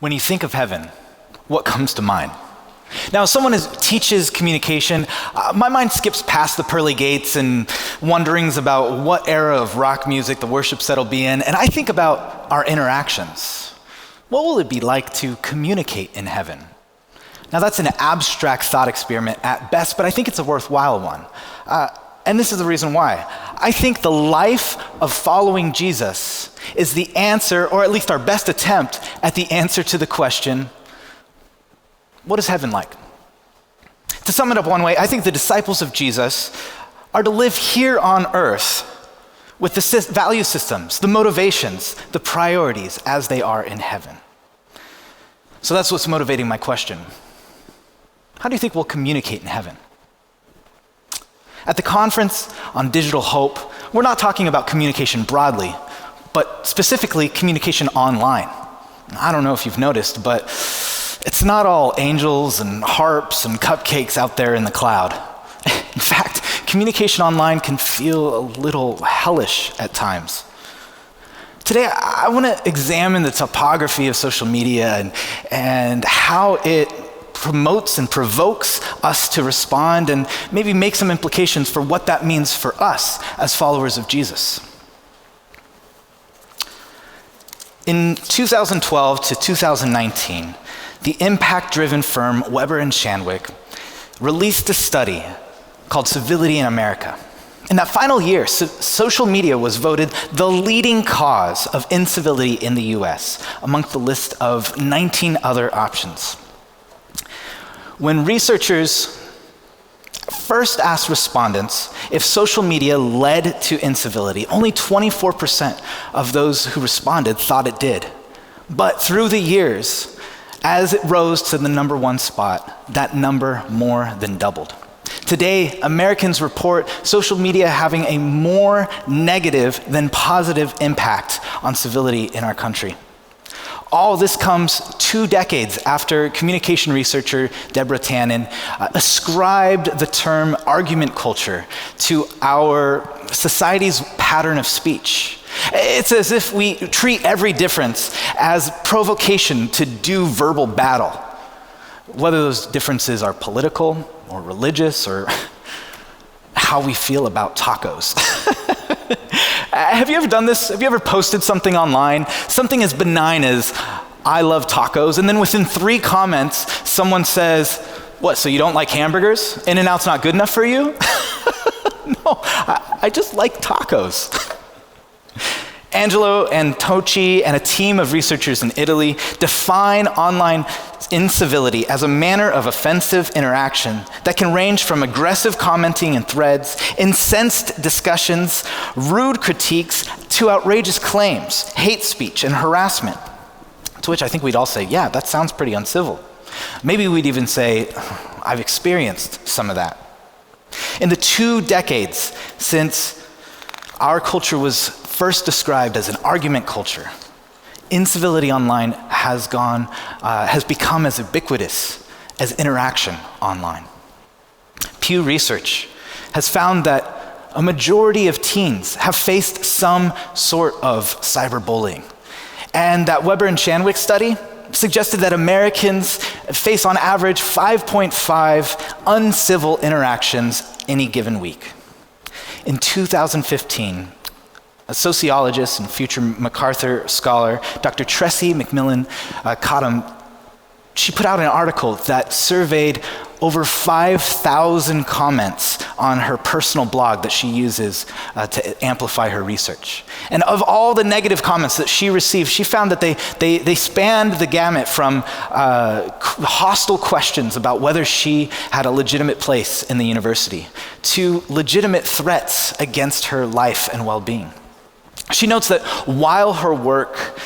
When you think of heaven, what comes to mind? Now, as someone who teaches communication, my mind skips past the pearly gates and wonderings about what era of rock music the worship set will be in, and I think about our interactions. What will it be like to communicate in heaven? Now, that's an abstract thought experiment at best, but I think it's a worthwhile one. And this is the reason why. I think the life of following Jesus is the answer, or at least our best attempt at the answer to the question, what is heaven like? To sum it up one way, I think the disciples of Jesus are to live here on earth with the value systems, the motivations, the priorities as they are in heaven. So that's what's motivating my question. How do you think we'll communicate in heaven? At the Conference on Digital Hope, we're not talking about communication broadly, but specifically communication online. I don't know if you've noticed, but it's not all angels and harps and cupcakes out there in the cloud. In fact, communication online can feel a little hellish at times. Today, I want to examine the topography of social media and how it promotes and provokes us to respond, and maybe make some implications for what that means for us as followers of Jesus. In 2012 to 2019, the impact-driven firm Weber and Shandwick released a study called Civility in America. In that final year, social media was voted the leading cause of incivility in the US, amongst the list of 19 other options. When researchers first asked respondents if social media led to incivility, only 24% of those who responded thought it did. But through the years, as it rose to the number one spot, that number more than doubled. Today, Americans report social media having a more negative than positive impact on civility in our country. All this comes 2 decades after communication researcher Deborah Tannen ascribed the term argument culture to our society's pattern of speech. It's as if we treat every difference as provocation to do verbal battle, whether those differences are political or religious or how we feel about tacos. Have you ever done this? Have you ever posted something online, something as benign as, I love tacos, and then within 3 comments, someone says, what, so you don't like hamburgers? In-N-Out's not good enough for you? No, I just like tacos. Angelo Antocci and a team of researchers in Italy define online incivility as a manner of offensive interaction that can range from aggressive commenting in threads, incensed discussions, rude critiques, to outrageous claims, hate speech, and harassment. To which I think we'd all say, yeah, that sounds pretty uncivil. Maybe we'd even say, I've experienced some of that. In the 2 decades since our culture was first described as an argument culture, incivility online has become as ubiquitous as interaction online. Pew Research has found that a majority of teens have faced some sort of cyberbullying. And that Weber and Shandwick study suggested that Americans face on average 5.5 uncivil interactions any given week. In 2015, a sociologist and future MacArthur scholar, Dr. Tressie McMillan Cottom, she put out an article that surveyed over 5,000 comments on her personal blog that she uses to amplify her research. And of all the negative comments that she received, she found that they spanned the gamut from hostile questions about whether she had a legitimate place in the university to legitimate threats against her life and well-being. She notes that while her work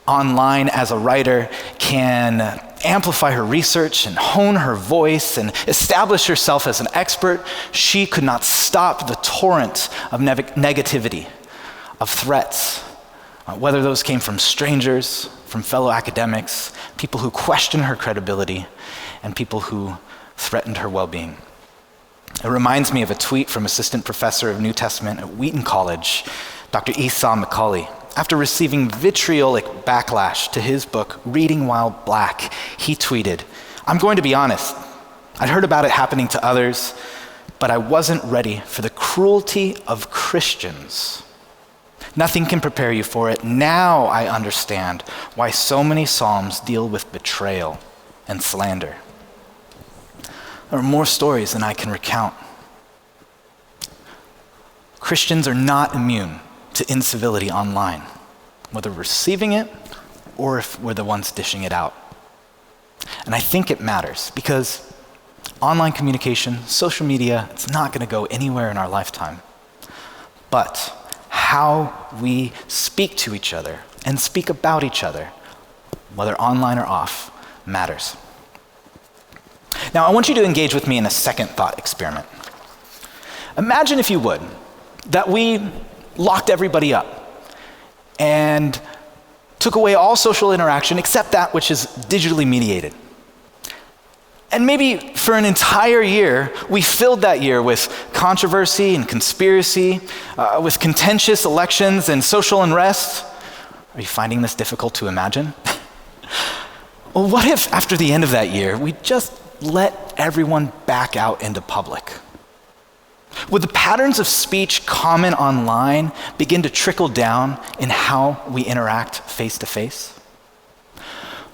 online as a writer can amplify her research and hone her voice and establish herself as an expert, she could not stop the torrent of negativity, of threats, whether those came from strangers, from fellow academics, people who questioned her credibility, and people who threatened her well-being. It reminds me of a tweet from assistant professor of New Testament at Wheaton College, Dr. Esau McCauley. after receiving vitriolic backlash to his book, Reading While Black, he tweeted, "I'm going to be honest. I'd heard about it happening to others, but I wasn't ready for the cruelty of Christians. Nothing can prepare you for it. Now I understand why so many Psalms deal with betrayal and slander." There are more stories than I can recount. Christians are not immune to incivility online, whether receiving it or if we're the ones dishing it out. And I think it matters because online communication, social media, it's not going to go anywhere in our lifetime. But how we speak to each other and speak about each other, whether online or off, matters. Now, I want you to engage with me in a second thought experiment. Imagine, if you would, that we locked everybody up and took away all social interaction except that which is digitally mediated. And maybe for an entire year, we filled that year with controversy and conspiracy, with contentious elections and social unrest. Are you finding this difficult to imagine? Well, what if after the end of that year, we just let everyone back out into public? Would the patterns of speech common online begin to trickle down in how we interact face to face?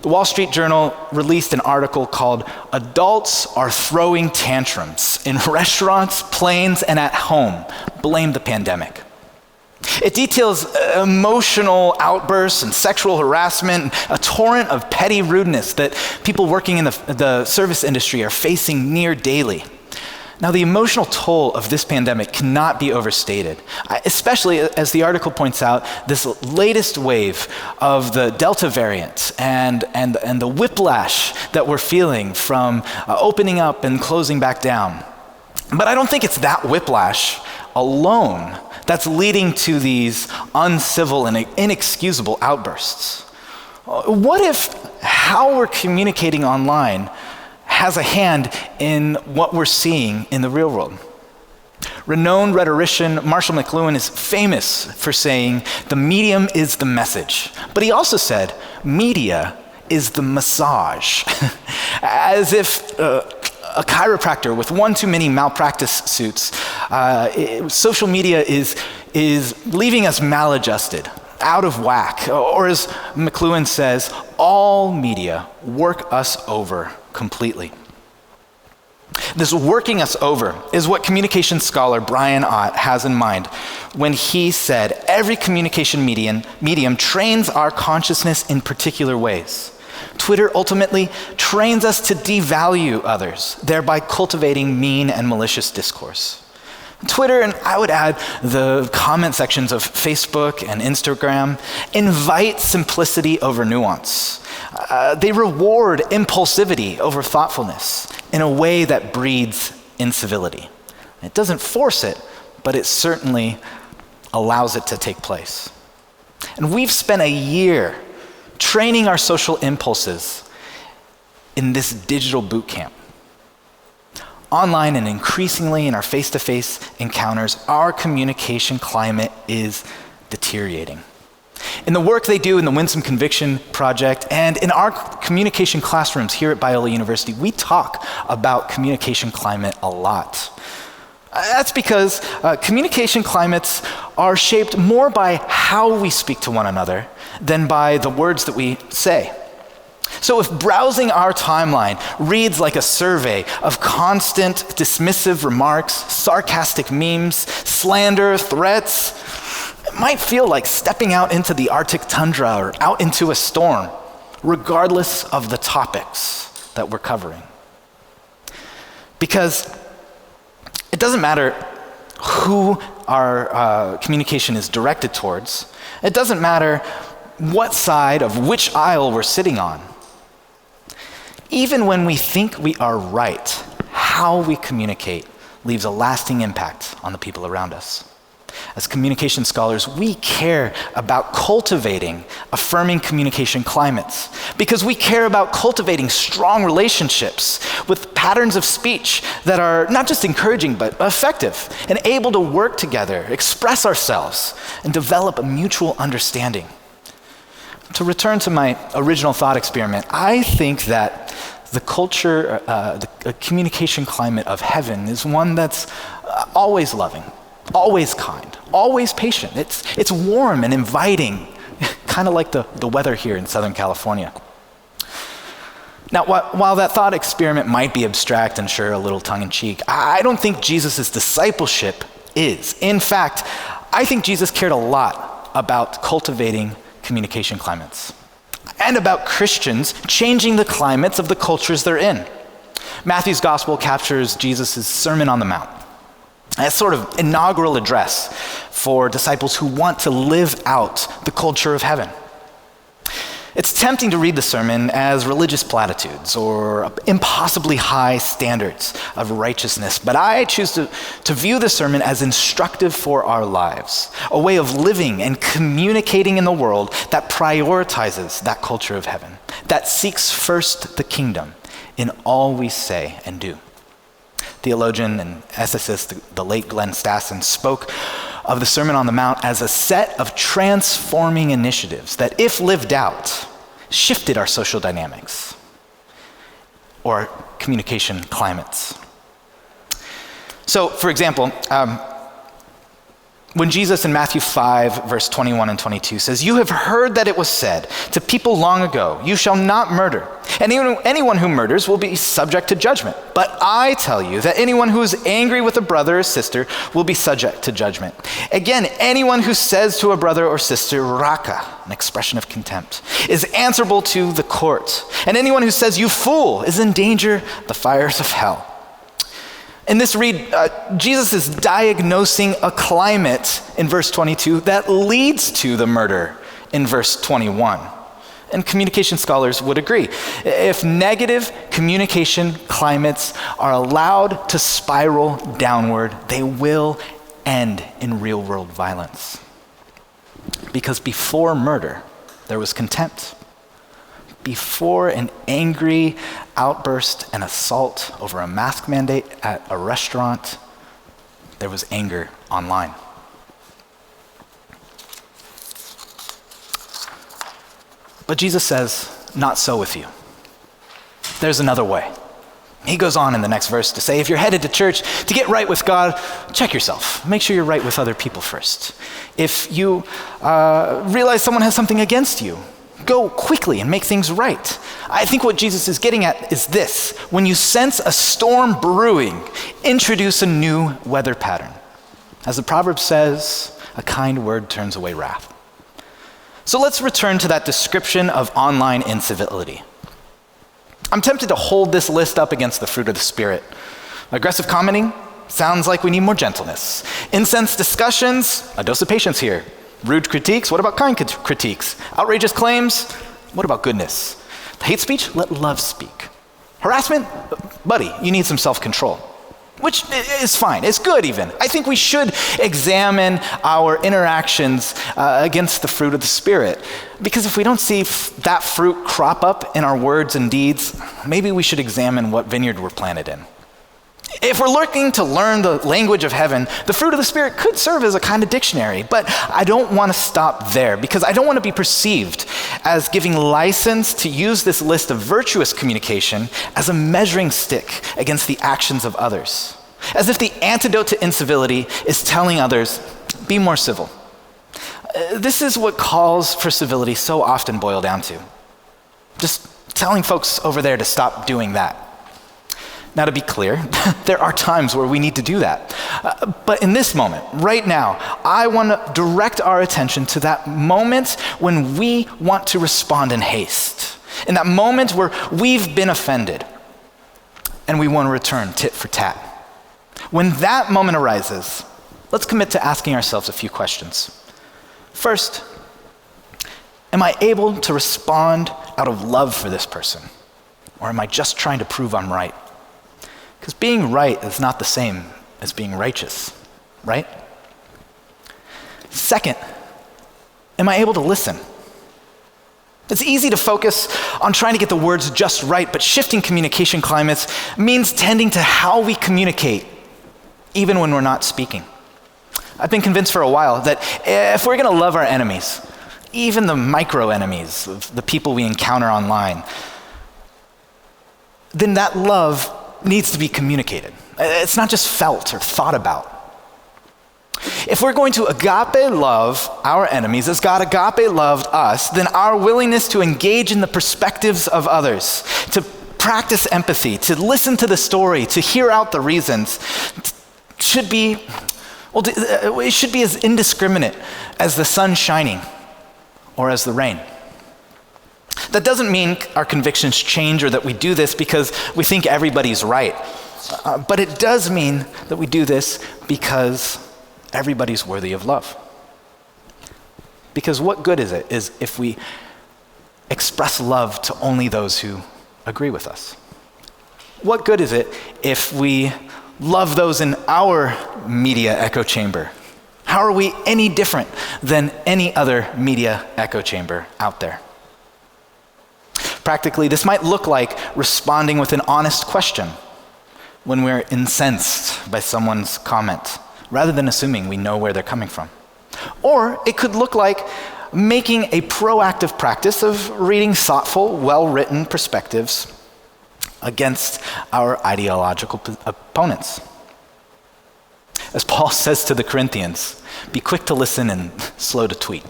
The Wall Street Journal released an article called "Adults Are Throwing Tantrums in Restaurants, Planes, and at Home. Blame the Pandemic." It details emotional outbursts and sexual harassment, a torrent of petty rudeness that people working in the service industry are facing near daily. Now, the emotional toll of this pandemic cannot be overstated, especially as the article points out this latest wave of the Delta variant and the whiplash that we're feeling from opening up and closing back down. But I don't think it's that whiplash alone that's leading to these uncivil and inexcusable outbursts. What if how we're communicating online has a hand in what we're seeing in the real world? Renowned rhetorician Marshall McLuhan is famous for saying, "The medium is the message." But he also said, "Media is the massage." As if a chiropractor with one too many malpractice suits, social media is leaving us maladjusted, out of whack. Or as McLuhan says, all media work us over completely. This working us over is what communication scholar Brian Ott has in mind when he said, "Every communication medium trains our consciousness in particular ways. Twitter ultimately trains us to devalue others, thereby cultivating mean and malicious discourse. Twitter, and I would add the comment sections of Facebook and Instagram, invite simplicity over nuance. They reward impulsivity over thoughtfulness in a way that breeds incivility. It doesn't force it, but it certainly allows it to take place. And we've spent a year training our social impulses in this digital boot camp. Online and increasingly in our face-to-face encounters, our communication climate is deteriorating. In the work they do in the Winsome Conviction Project and in our communication classrooms here at Biola University, we talk about communication climate a lot. That's because communication climates are shaped more by how we speak to one another than by the words that we say. So if browsing our timeline reads like a survey of constant dismissive remarks, sarcastic memes, slander, threats, it might feel like stepping out into the Arctic tundra or out into a storm, regardless of the topics that we're covering. Because it doesn't matter who our communication is directed towards. It doesn't matter what side of which aisle we're sitting on. Even when we think we are right, how we communicate leaves a lasting impact on the people around us. As communication scholars, we care about cultivating affirming communication climates because we care about cultivating strong relationships with patterns of speech that are not just encouraging but effective and able to work together, express ourselves, and develop a mutual understanding. To return to my original thought experiment, I think that the culture, the communication climate of heaven is one that's always loving, always kind, always patient. It's warm and inviting, kind of like the weather here in Southern California. Now, while that thought experiment might be abstract and sure a little tongue-in-cheek, I don't think Jesus' discipleship is. In fact, I think Jesus cared a lot about cultivating communication climates and about Christians changing the climates of the cultures they're in. Matthew's gospel captures Jesus' Sermon on the Mount, a sort of inaugural address for disciples who want to live out the culture of heaven. It's tempting to read the sermon as religious platitudes or impossibly high standards of righteousness, but I choose to view the sermon as instructive for our lives, a way of living and communicating in the world that prioritizes that culture of heaven, that seeks first the kingdom in all we say and do. Theologian and ethicist, the late Glenn Stassen, spoke of the Sermon on the Mount as a set of transforming initiatives that, if lived out, shifted our social dynamics or communication climates. So, for example, when Jesus in Matthew 5, verse 21 and 22 says, "You have heard that it was said to people long ago, 'You shall not murder. And anyone who murders will be subject to judgment. But I tell you that anyone who is angry with a brother or sister will be subject to judgment. Again, anyone who says to a brother or sister, raka,' an expression of contempt, is answerable to the court. And anyone who says, 'You fool,' is in danger of the fires of hell." In this read, Jesus is diagnosing a climate in verse 22 that leads to the murder in verse 21. And communication scholars would agree. If negative communication climates are allowed to spiral downward, they will end in real-world violence. Because before murder, there was contempt. Before an angry outburst and assault over a mask mandate at a restaurant, there was anger online. But Jesus says, not so with you. There's another way. He goes on in the next verse to say, if you're headed to church to get right with God, check yourself. Make sure you're right with other people first. If you realize someone has something against you, go quickly and make things right. I think what Jesus is getting at is this: when you sense a storm brewing, introduce a new weather pattern. As the proverb says, a kind word turns away wrath. So let's return to that description of online incivility. I'm tempted to hold this list up against the fruit of the Spirit. Aggressive commenting sounds like we need more gentleness. Incense discussions, a dose of patience here. Rude critiques, what about kind critiques? Outrageous claims, what about goodness? Hate speech, let love speak. Harassment, buddy, you need some self-control, which is fine, it's good even. I think we should examine our interactions against the fruit of the Spirit, because if we don't see that fruit crop up in our words and deeds, maybe we should examine what vineyard we're planted in. If we're looking to learn the language of heaven, the fruit of the Spirit could serve as a kind of dictionary, but I don't want to stop there because I don't want to be perceived as giving license to use this list of virtuous communication as a measuring stick against the actions of others. As if the antidote to incivility is telling others, be more civil. This is what calls for civility so often boil down to. Just telling folks over there to stop doing that. Now, to be clear, there are times where we need to do that. But in this moment, right now, I want to direct our attention to that moment when we want to respond in haste. In that moment where we've been offended and we want to return tit for tat. When that moment arises, let's commit to asking ourselves a few questions. First, am I able to respond out of love for this person? Or am I just trying to prove I'm right? Because being right is not the same as being righteous, right? Second, am I able to listen? It's easy to focus on trying to get the words just right, but shifting communication climates means tending to how we communicate, even when we're not speaking. I've been convinced for a while that if we're going to love our enemies, even the micro enemies of the people we encounter online, then that love needs to be communicated. It's not just felt or thought about. If we're going to agape love our enemies as God agape loved us, then our willingness to engage in the perspectives of others, to practice empathy, to listen to the story, to hear out the reasons, should be, it should be as indiscriminate as the sun shining or as the rain. That doesn't mean our convictions change or that we do this because we think everybody's right. But it does mean that we do this because everybody's worthy of love. Because what good is it if we express love to only those who agree with us? What good is it if we love those in our media echo chamber? How are we any different than any other media echo chamber out there? Practically, this might look like responding with an honest question when we're incensed by someone's comment, rather than assuming we know where they're coming from. Or it could look like making a proactive practice of reading thoughtful, well-written perspectives against our ideological opponents. As Paul says to the Corinthians, be quick to listen and slow to tweet.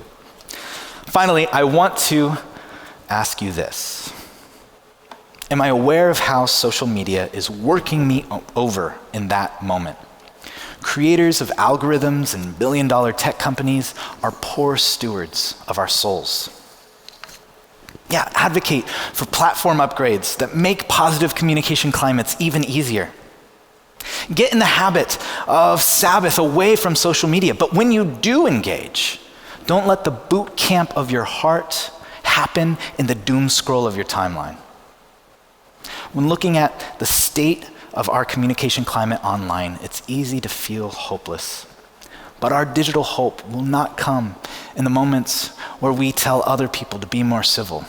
Finally, I want to ask you this. Am I aware of how social media is working me over in that moment? Creators of algorithms and billion-dollar tech companies are poor stewards of our souls. Yeah, advocate for platform upgrades that make positive communication climates even easier. Get in the habit of Sabbath away from social media, but when you do engage, don't let the boot camp of your heart happen in the doom scroll of your timeline. When looking at the state of our communication climate online, it's easy to feel hopeless. But our digital hope will not come in the moments where we tell other people to be more civil,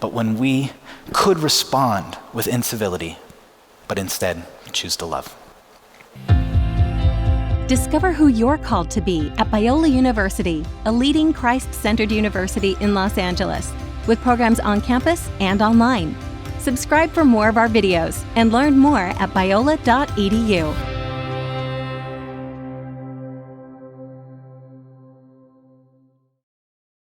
but when we could respond with incivility, but instead choose to love. Discover who you're called to be at Biola University, a leading Christ-centered university in Los Angeles, with programs on campus and online. Subscribe for more of our videos and learn more at biola.edu.